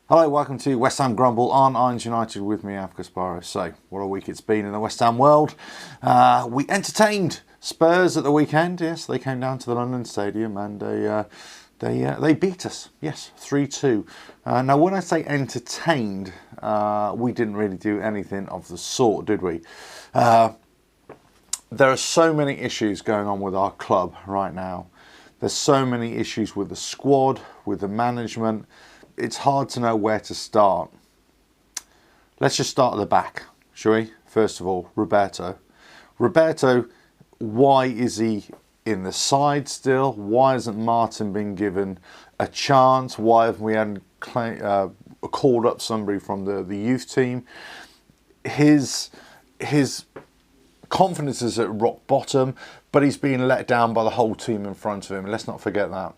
Hello, welcome to West Ham Grumble on Irons United with me, Africa Sparrow. So, what a week it's been in the West Ham world. We entertained Spurs at the weekend. Yes, they came down to the London Stadium and they beat us. Yes, 3-2. Now, when I say entertained, we didn't really do anything of the sort, did we? There are so many issues going on with our club right now. There's so many issues with the squad, with the management. It's hard to know where to start. Let's just start at the back, shall we? First of all, Roberto. Roberto, why is he in the side still? Why hasn't Martin been given a chance? Why haven't we called up somebody from the youth team? His confidence is at rock bottom, but he's being let down by the whole team in front of him. Let's not forget that.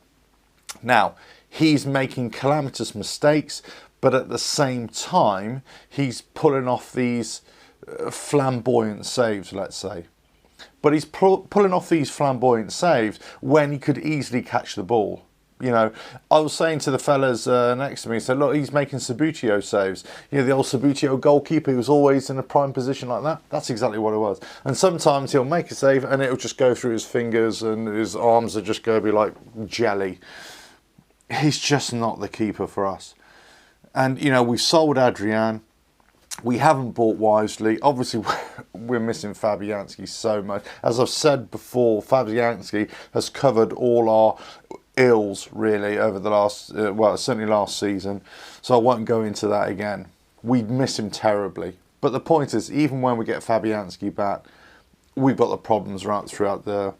Now, he's making calamitous mistakes, but at the same time, he's pulling off these flamboyant saves, let's say. But he's pulling off these flamboyant saves when he could easily catch the ball. You know, I was saying to the fellas next to me, said, look, he's making Sabutio saves. You know, the old Sabutio goalkeeper, he was always in a prime position like that. That's exactly what it was. And sometimes he'll make a save and it'll just go through his fingers and his arms are just going to be like jelly. He's just not the keeper for us. And, you know, we've sold Adrian. We haven't bought wisely. Obviously, we're missing Fabianski so much. As I've said before, Fabianski has covered all our ills, really, over the last, certainly last season. So I won't go into that again. We miss him terribly. But the point is, even when we get Fabianski back, we've got the problems right throughout the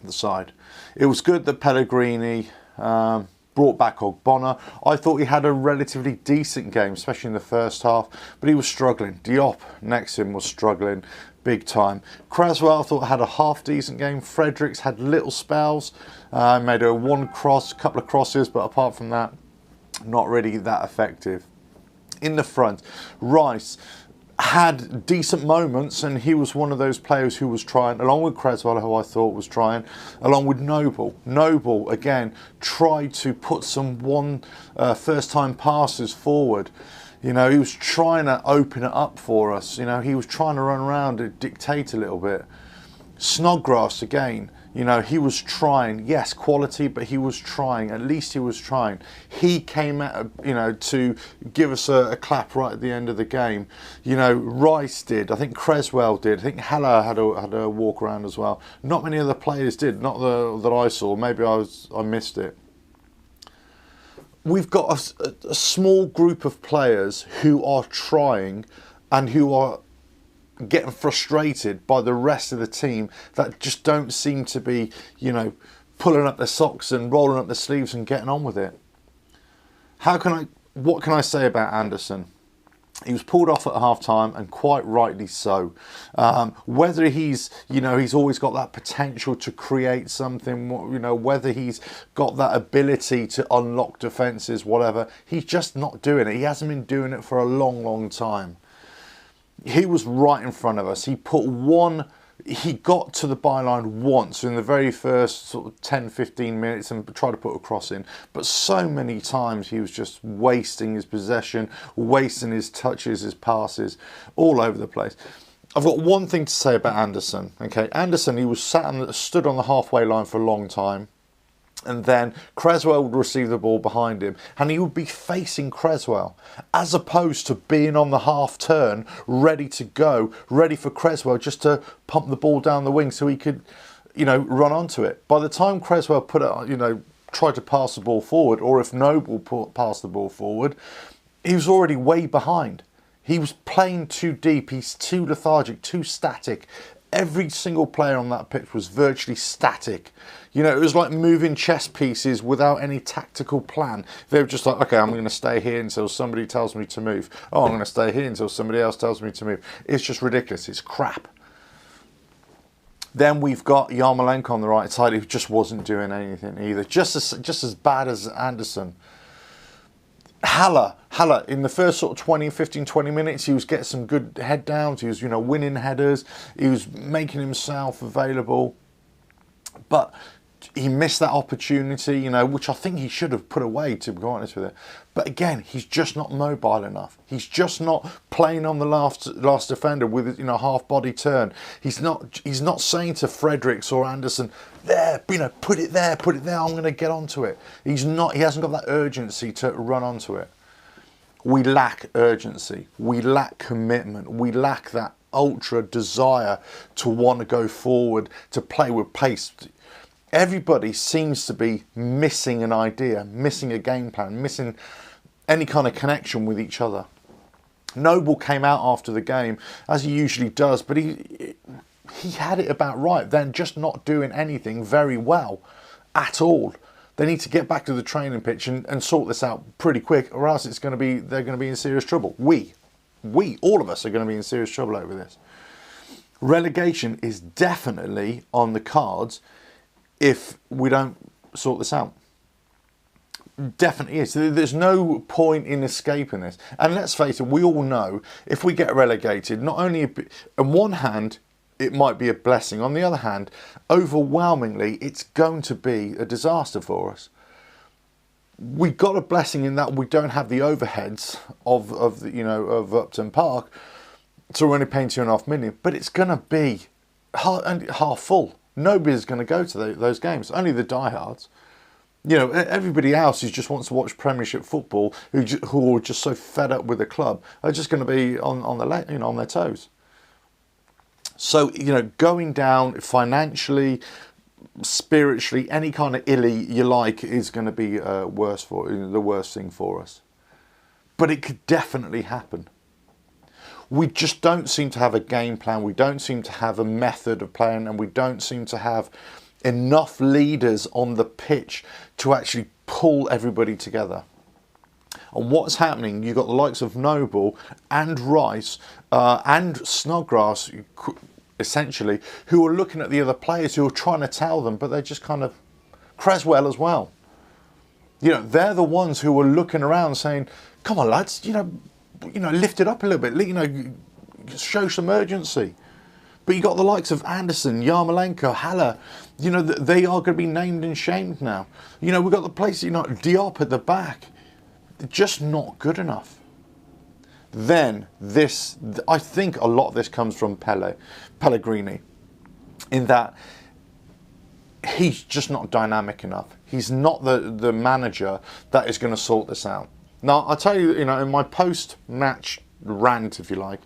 side. It was good that Pellegrini brought back Ogbonna. I thought he had a relatively decent game, especially in the first half, but he was struggling. Diop next to him was struggling big time. Cresswell I thought had a half decent game. Fredericks had little spells, made a couple of crosses, but apart from that, not really that effective. In the front, Rice had decent moments, and he was one of those players who was trying, along with Cresswell, who I thought was trying, along with Noble. Noble, again, tried to put some first-time passes forward. You know, he was trying to open it up for us. You know, he was trying to run around and dictate a little bit. Snodgrass, again, you know, he was trying. Yes, quality, but he was trying. At least he was trying. He came out, you know, to give us a clap right at the end of the game. You know, Rice did. I think Cresswell did. I think Haller had a walk around as well. Not many other players did. Not that I saw. Maybe I missed it. We've got a small group of players who are trying and who are getting frustrated by the rest of the team that just don't seem to be, you know, pulling up their socks and rolling up their sleeves and getting on with it. What can I say about Anderson? He was pulled off at half-time, and quite rightly so. Whether he's always got that potential to create something, you know, whether he's got that ability to unlock defences, whatever, he's just not doing it. He hasn't been doing it for a long, long time. He was right in front of us. He got to the byline once in the very first sort of 10-15 minutes and tried to put a cross in. But so many times he was just wasting his possession, wasting his touches, his passes, all over the place. I've got one thing to say about Anderson. Okay, Anderson, he was stood on the halfway line for a long time. And then Cresswell would receive the ball behind him and he would be facing Cresswell, as opposed to being on the half turn, ready to go, ready for Cresswell just to pump the ball down the wing so he could, you know, run onto it. By the time Cresswell tried to pass the ball forward, or if Noble passed the ball forward, he was already way behind. He was playing too deep, he's too lethargic, too static. Every single player on that pitch was virtually static. You know, it was like moving chess pieces without any tactical plan. They were just like, okay, I'm going to stay here until somebody tells me to move. Oh, I'm going to stay here until somebody else tells me to move. It's just ridiculous. It's crap. Then we've got Yarmolenko on the right side, who just wasn't doing anything either. Just as bad as Anderson. Haller, in the first sort of 15, 20 minutes, he was getting some good head downs. He was, you know, winning headers. He was making himself available. But he missed that opportunity, you know, which I think he should have put away, to be honest with you. But again, he's just not mobile enough. He's just not playing on the last defender with, you know, half body turn. He's not saying to Fredericks or Anderson, there, you know, put it there, I'm going to get onto it. He hasn't got that urgency to run onto it. We lack urgency. We lack commitment. We lack that ultra desire to want to go forward, to play with pace. Everybody seems to be missing an idea, missing a game plan, missing any kind of connection with each other. Noble came out after the game, as he usually does, but he had it about right. They're just not doing anything very well at all. They need to get back to the training pitch and sort this out pretty quick, or else they're going to be in serious trouble. We, all of us are going to be in serious trouble over this. Relegation is definitely on the cards if we don't sort this out. Definitely is. There's no point in escaping this. And let's face it, we all know if we get relegated, not only on one hand, it might be a blessing. On the other hand, overwhelmingly, it's going to be a disaster for us. We got a blessing in that we don't have the overheads of Upton Park, so we're only paying £2.5 million. But it's going to be half full. Nobody's going to go to those games. Only the diehards. You know, everybody else who just wants to watch Premiership football, who are just so fed up with the club, are just going to be on their toes. So, you know, going down financially, spiritually, any kind of illy you like is going to be the worst thing for us. But it could definitely happen. We just don't seem to have a game plan. We don't seem to have a method of playing, and we don't seem to have enough leaders on the pitch to actually pull everybody together. And what's happening, you've got the likes of Noble and Rice and Snodgrass, essentially, who are looking at the other players, who are trying to tell them, but they're just kind of Creswell as well. You know, they're the ones who are looking around saying, come on lads, you know, lift it up a little bit, you know, show some urgency. But you got the likes of Anderson, Yarmolenko, Haller, you know, they are going to be named and shamed now. You know, we've got the place, you know, Diop at the back. They're just not good enough. Then I think a lot of this comes from Pellegrini, in that he's just not dynamic enough. He's not the manager that is going to sort this out. Now, I'll tell you, you know, in my post-match rant, if you like,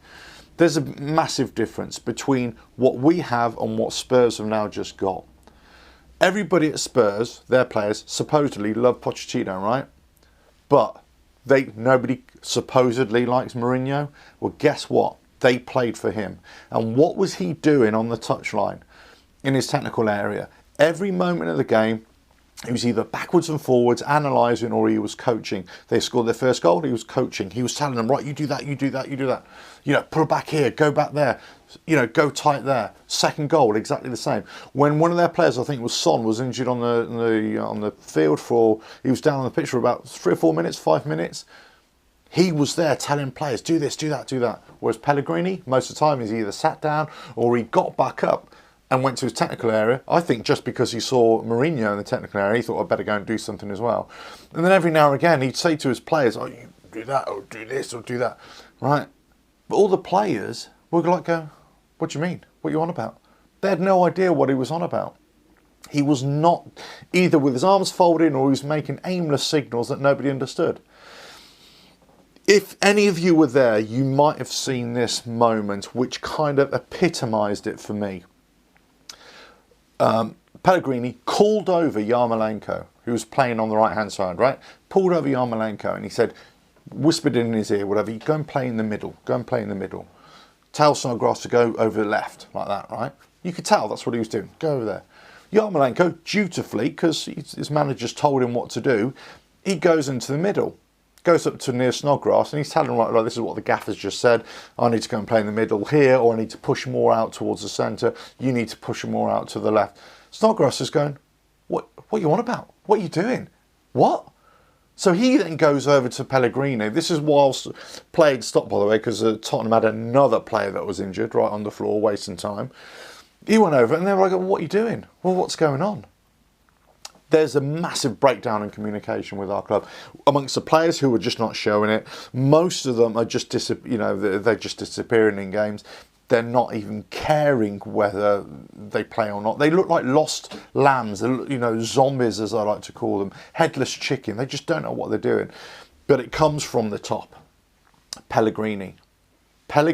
there's a massive difference between what we have and what Spurs have now just got. Everybody at Spurs, their players, supposedly love Pochettino, right? But nobody supposedly likes Mourinho. Well, guess what? They played for him. And what was he doing on the touchline in his technical area? Every moment of the game, he was either backwards and forwards, analysing, or he was coaching. They scored their first goal, he was coaching. He was telling them, right, you do that, you do that, you do that. You know, put it back here, go back there. You know, go tight there. Second goal, exactly the same. When one of their players, I think it was Son, was injured on the field he was down on the pitch for about 3 or 4 minutes, 5 minutes. He was there telling players, do this, do that, do that. Whereas Pellegrini, most of the time, he's either sat down or he got back up and went to his technical area. I think just because he saw Mourinho in the technical area, he thought, I'd better go and do something as well. And then every now and again, he'd say to his players, oh, you do that, or do this, or do that, right? But all the players were like, go, what do you mean? What are you on about? They had no idea what he was on about. He was not either with his arms folded, or he was making aimless signals that nobody understood. If any of you were there, you might have seen this moment, which kind of epitomised it for me. Pellegrini called over Yarmolenko, who was playing on the right-hand side, right? Pulled over Yarmolenko and he said, whispered in his ear, whatever, you go and play in the middle, go and play in the middle. Tell Snodgrass to go over the left, like that, right? You could tell that's what he was doing, go over there. Yarmolenko, dutifully, because his manager's told him what to do, he goes into the middle. Goes up to near Snodgrass and he's telling him, like, this is what the gaffer's just said. I need to go and play in the middle here, or I need to push more out towards the centre. You need to push more out to the left. Snodgrass is going, what are you on about? What are you doing? What? So he then goes over to Pellegrini. This is whilst play had stopped, by the way, because Tottenham had another player that was injured right on the floor, wasting time. He went over and they were like, what are you doing? Well, what's going on? There's a massive breakdown in communication with our club amongst the players who are just not showing it. Most of them are just they're just disappearing in games. They're not even caring whether they play or not. They look like lost lambs, zombies, as I like to call them, headless chicken. They just don't know what they're doing. But it comes from the top. Pellegrini. It's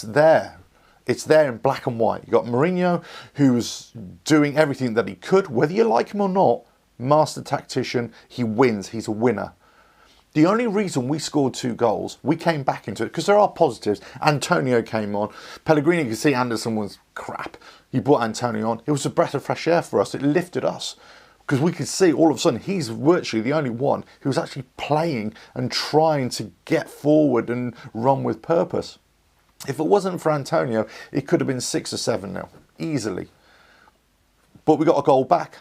there. It's there in black and white. You've got Mourinho, who's doing everything that he could, whether you like him or not, master tactician, he wins, he's a winner. The only reason we scored 2 goals, we came back into it, because there are positives. Antonio came on. Pellegrini, you could see Anderson was crap. He brought Antonio on. It was a breath of fresh air for us. It lifted us. Because we could see all of a sudden he's virtually the only one who's actually playing and trying to get forward and run with purpose. If it wasn't for Antonio, it could have been 6 or 7-0, easily. But we got a goal back.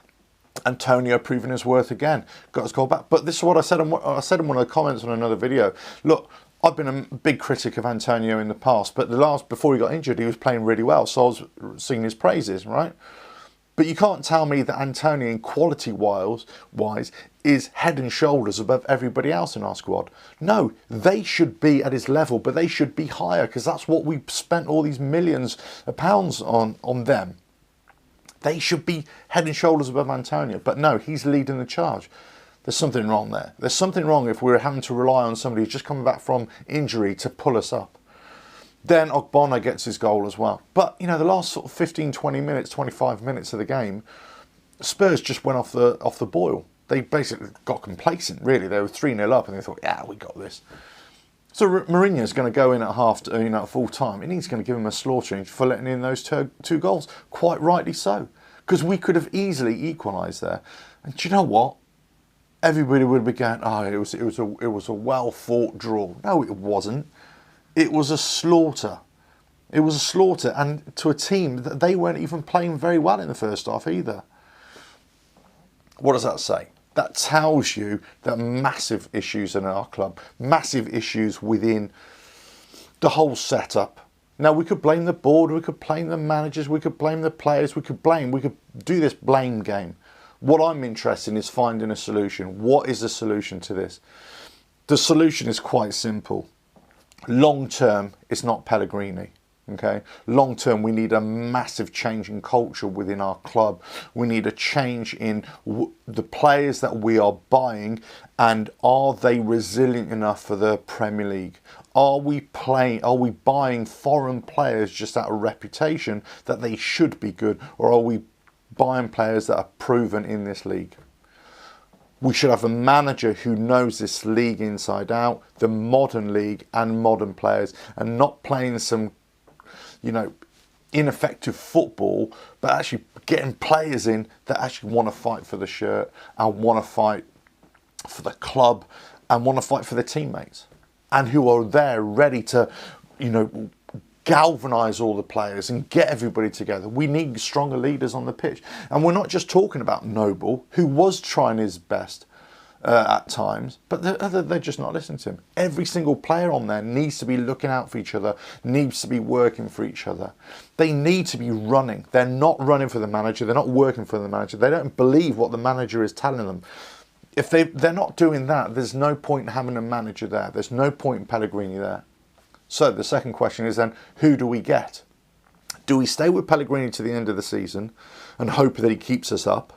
Antonio proving his worth again. Got his goal back. But this is what I said in one of the comments on another video. Look, I've been a big critic of Antonio in the past, but before he got injured, he was playing really well. So I was singing his praises, right? But you can't tell me that Antonio, in quality-wise, is head and shoulders above everybody else in our squad. No, they should be at his level, but they should be higher, because that's what we've spent all these millions of pounds on them. They should be head and shoulders above Antonio. But no, he's leading the charge. There's something wrong there. There's something wrong if we're having to rely on somebody who's just coming back from injury to pull us up. Then Ogbonna gets his goal as well. But, the last sort of 15, 20 minutes, 25 minutes of the game, Spurs just went off the boil. They basically got complacent, really. They were 3-0 up and they thought, yeah, we got this. So Mourinho's going to go in at full time, and he's going to give him a slaughtering for letting in those 2 goals. Quite rightly so. Because we could have easily equalised there. And do you know what? Everybody would be going, oh, it was a well-fought draw. No, it wasn't. It was a slaughter. It was a slaughter, and to a team that they weren't even playing very well in the first half either. What does that say? That tells you that massive issues in our club, massive issues within the whole setup. Now, we could blame the board, we could blame the managers, we could blame the players, we could do this blame game. What I'm interested in is finding a solution. What is the solution to this? The solution is quite simple. Long term, it's not Pellegrini. Okay, long term, we need a massive change in culture within our club. We need a change in the players that we are buying, and are they resilient enough for the Premier League? Are we buying foreign players just out of reputation that they should be good, or are we buying players that are proven in this league? We should have a manager who knows this league inside out, the modern league and modern players, and not playing some, ineffective football, but actually getting players in that actually want to fight for the shirt and want to fight for the club and want to fight for their teammates, and who are there ready to, galvanise all the players and get everybody together. We need stronger leaders on the pitch. And we're not just talking about Noble, who was trying his best at times, but they're just not listening to him. Every single player on there needs to be looking out for each other, needs to be working for each other. They need to be running. They're not running for the manager. They're not working for the manager. They don't believe what the manager is telling them. If they're not doing that, there's no point in having a manager there. There's no point in Pellegrini there. So the second question is then, who do we get? Do we stay with Pellegrini to the end of the season and hope that he keeps us up?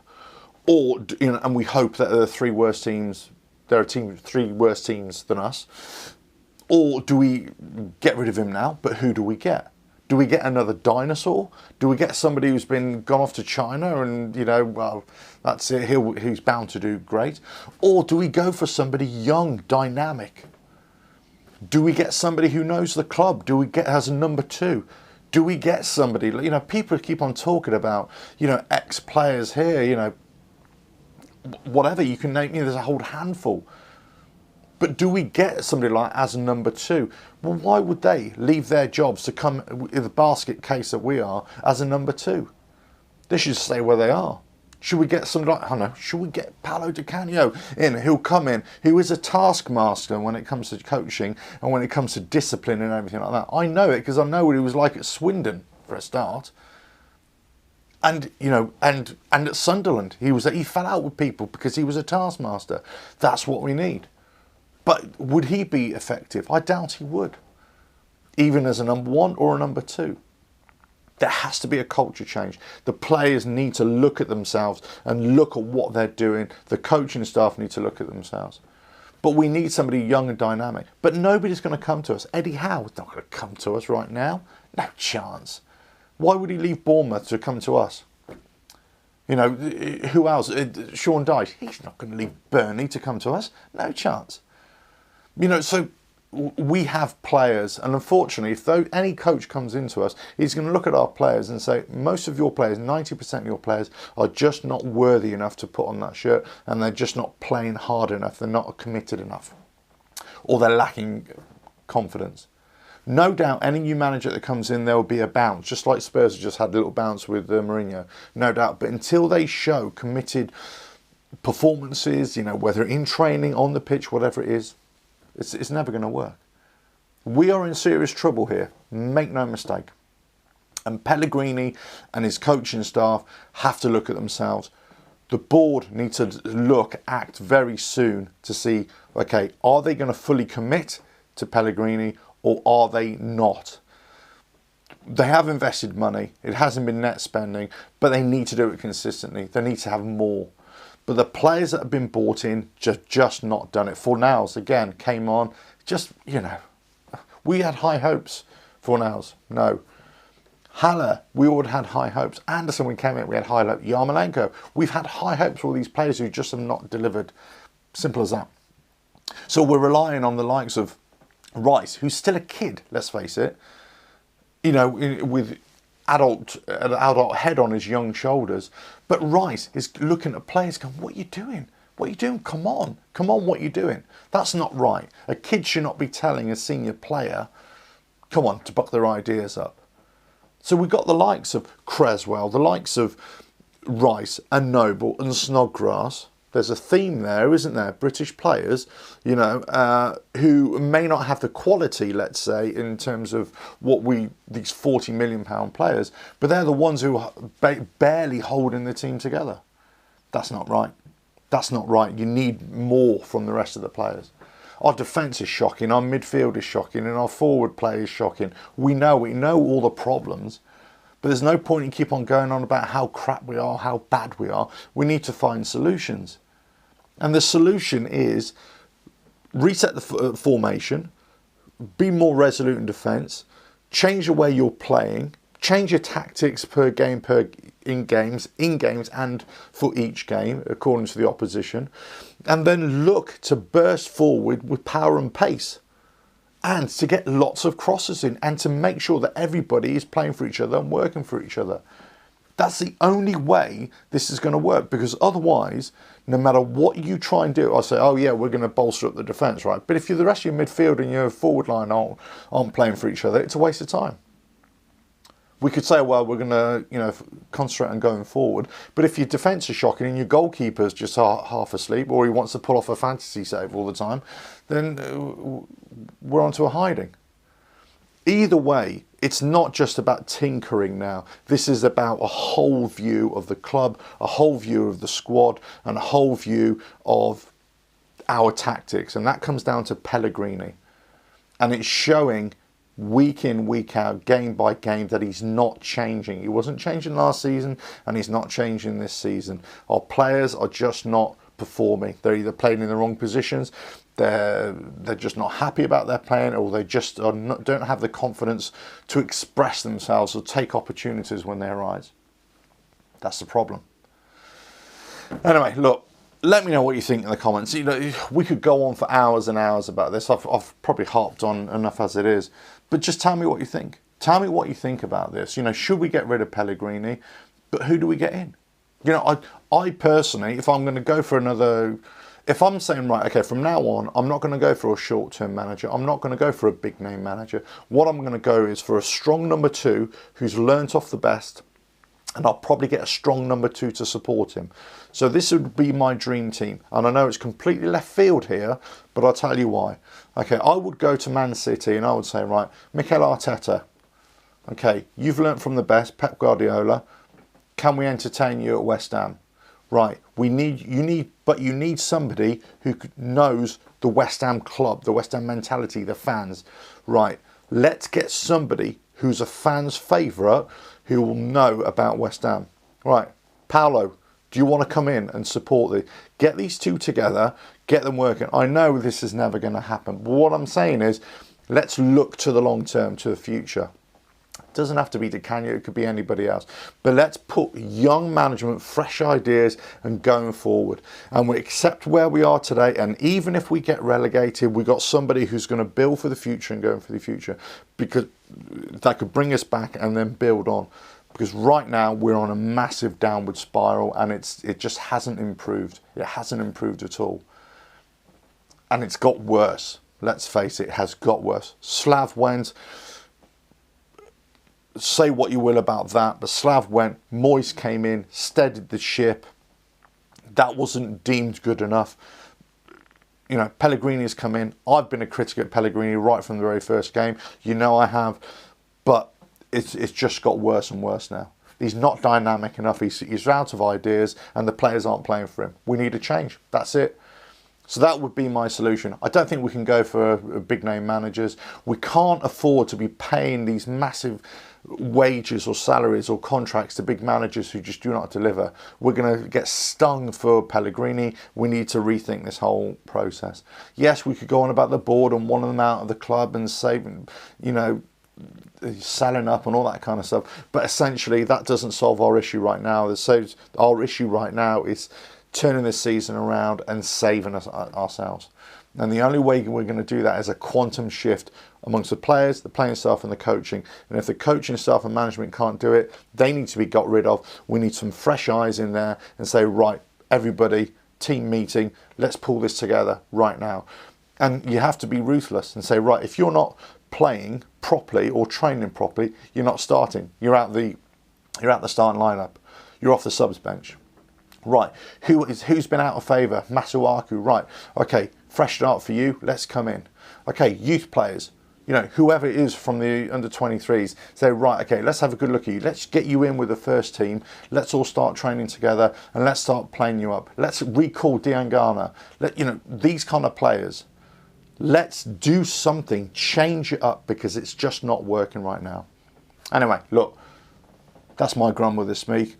Or, and we hope that there are 3 worse teams, 3 worse teams than us? Or do we get rid of him now, but who do we get? Do we get another dinosaur? Do we get somebody who's gone off to China and, well, that's it, he's bound to do great? Or do we go for somebody young, dynamic? Do we get somebody who knows the club? Do we get as a number 2? Do we get somebody, people keep on talking about, ex-players here, whatever you can name, there's a whole handful. But do we get somebody like as a number 2? Well, why would they leave their jobs to come in the basket case that we are as a number 2? They should stay where they are. Should we get somebody like, I don't know, should we get Paolo Di Canio in, who'll come in, who is a taskmaster when it comes to coaching and when it comes to discipline and everything like that? I know it because I know what he was like at Swindon for a start. And you know, and at Sunderland, he fell out with people because he was a taskmaster. That's what we need. But would he be effective? I doubt he would, even as a number one or a number two. There has to be a culture change. The players need to look at themselves and look at what they're doing. The coaching staff need to look at themselves. But we need somebody young and dynamic. But nobody's going to come to us. Eddie Howe's not going to come to us right now. No chance. Why would he leave Bournemouth to come to us? You know, who else? Sean Dyche. He's not going to leave Burnley to come to us. No chance. You know, so we have players, and unfortunately, if any coach comes into us, he's going to look at our players and say, most of your players, 90% of your players, are just not worthy enough to put on that shirt, and they're just not playing hard enough, they're not committed enough, or they're lacking confidence. No doubt any new manager that comes in, there will be a bounce, just like Spurs have just had a little bounce with Mourinho, no doubt. But until they show committed performances, you know, whether in training, on the pitch, whatever it is, it's never going to work. We are in serious trouble here, make no mistake. And Pellegrini and his coaching staff have to look at themselves. The board needs to act very soon to see, okay, are they going to fully commit to Pellegrini or are they not? They have invested money. It hasn't been net spending, but they need to do it consistently. They need to have more. But the players that have been bought in just not done it. Fornals, again, came on. Just, you know, we had high hopes. Fornals, no. Haller, we all had high hopes. Anderson, when he came in, we had high hopes. Yarmolenko, we've had high hopes for all these players who just have not delivered. Simple as that. So we're relying on the likes of Rice, who's still a kid, let's face it. You know, with an adult head on his young shoulders. But Rice is looking at players going, what are you doing? What are you doing? Come on, what are you doing? That's not right. A kid should not be telling a senior player, come on, to buck their ideas up. So we've got the likes of Creswell, the likes of Rice and Noble and Snodgrass. There's a theme there, isn't there? British players, you know, who may not have the quality, let's say, in terms of these £40 million players, but they're the ones who are barely holding the team together. That's not right. That's not right. You need more from the rest of the players. Our defence is shocking, our midfield is shocking, and our forward play is shocking. We know all the problems. But there's no point in keep on going on about how crap we are, how bad we are. We need to find solutions. And the solution is reset the formation, be more resolute in defence, change the way you're playing, change your tactics per game, in games and for each game, according to the opposition. And then look to burst forward with power and pace. And to get lots of crosses in and to make sure that everybody is playing for each other and working for each other. That's the only way this is going to work, because otherwise, no matter what you try and do, I say, oh yeah, we're going to bolster up the defence, right? But if the rest of your midfield and your forward line aren't playing for each other, it's a waste of time. We could say, well, we're going to, you know, concentrate on going forward. But if your defence is shocking and your goalkeeper's just half asleep, or he wants to pull off a fantasy save all the time, then we're onto a hiding. Either way, it's not just about tinkering now. This is about a whole view of the club, a whole view of the squad, and a whole view of our tactics. And that comes down to Pellegrini. And it's showing week in, week out, game by game, that he's not changing. He wasn't changing last season, and he's not changing this season. Our players are just not performing. They're either playing in the wrong positions, they're just not happy about their playing, or they just don't have the confidence to express themselves or take opportunities when they arise. That's the problem. Anyway, look, let me know what you think in the comments. You know, we could go on for hours and hours about this. I've probably harped on enough as it is. But just tell me what you think. Tell me what you think about this. You know, should we get rid of Pellegrini? But who do we get in? You know, I personally, if I'm going to go for another, if I'm saying, right, okay, from now on, I'm not going to go for a short-term manager. I'm not going to go for a big-name manager. What I'm going to go is for a strong number two who's learnt off the best, and I'll probably get a strong number two to support him. So this would be my dream team. And I know it's completely left field here, but I'll tell you why. Okay, I would go to Man City and I would say, right, Mikel Arteta, okay, you've learnt from the best, Pep Guardiola, Can we entertain you at West Ham? Right, you need somebody who knows the West Ham club, the West Ham mentality, the fans. Right, let's get somebody who's a fan's favourite who will know about West Ham. Right, Paolo, do you want to come in and support the? Get these two together, get them working. I know this is never going to happen, but what I'm saying is, let's look to the long term, to the future. It doesn't have to be Di Canio, it could be anybody else. But let's put young management, fresh ideas and going forward. And we accept where we are today. And even if we get relegated, we got somebody who's going to build for the future and going for the future. Because that could bring us back and then build on. Because right now we're on a massive downward spiral and it just hasn't improved. It hasn't improved at all. And it's got worse. Let's face it, it has got worse. Slav went. Say what you will about that, but Slav went, Moyes came in, steadied the ship. That wasn't deemed good enough. You know, Pellegrini has come in. I've been a critic at Pellegrini right from the very first game. You know I have. But it's just got worse and worse now. He's not dynamic enough. He's out of ideas and the players aren't playing for him. We need a change. That's it. So that would be my solution. I don't think we can go for big name managers. We can't afford to be paying these massive wages or salaries or contracts to big managers who just do not deliver. We're going to get stung for Pellegrini. We need to rethink this whole process. Yes, we could go on about the board and want them out of the club and saving, you know, selling up and all that kind of stuff. But essentially, that doesn't solve our issue right now. Our issue right now is turning this season around and saving us ourselves. And the only way we're going to do that is a quantum shift amongst the players, the playing staff and the coaching. And if the coaching staff and management can't do it, they need to be got rid of. We need some fresh eyes in there and say, right, everybody, team meeting, let's pull this together right now. And you have to be ruthless and say, right, if you're not playing properly or training properly, you're not starting. You're out the starting lineup. You're off the subs bench. Right, who's been out of favour? Masuaku, right, okay, fresh start for you, let's come in. Okay, youth players, you know, whoever it is from the under-23s, say, right, okay, let's have a good look at you. Let's get you in with the first team. Let's all start training together and let's start playing you up. Let's recall Diangana. You know, these kind of players. Let's do something, change it up because it's just not working right now. Anyway, look, that's my grumble this week.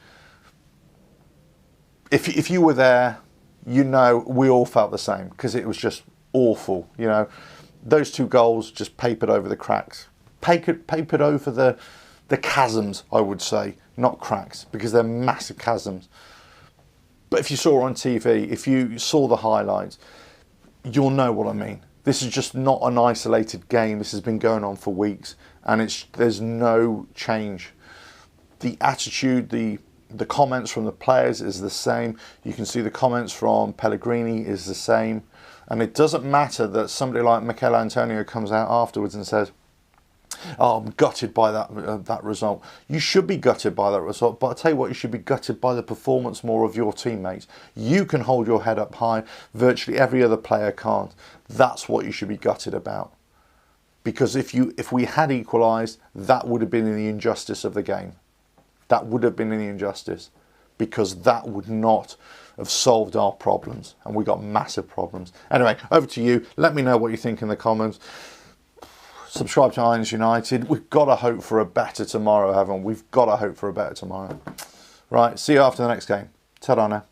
If you were there, you know we all felt the same because it was just awful. You know, those two goals just papered over the cracks, papered over the chasms. I would say, not cracks, because they're massive chasms. But if you saw it on TV, if you saw the highlights, you'll know what I mean. This is just not an isolated game. This has been going on for weeks, and there's no change. The attitude, the comments from the players is the same. You can see the comments from Pellegrini is the same. And it doesn't matter that somebody like Mikel Antonio comes out afterwards and says, oh, I'm gutted by that result. You should be gutted by that result, but I'll tell you what, you should be gutted by the performance more of your teammates. You can hold your head up high. Virtually every other player can't. That's what you should be gutted about. Because if we had equalised, that would have been in the injustice of the game. That would have been an injustice because that would not have solved our problems. And we got massive problems. Anyway, over to you. Let me know what you think in the comments. Subscribe to Irons United. We've got to hope for a better tomorrow, haven't we? We've got to hope for a better tomorrow. Right, see you after the next game. Ta-da now.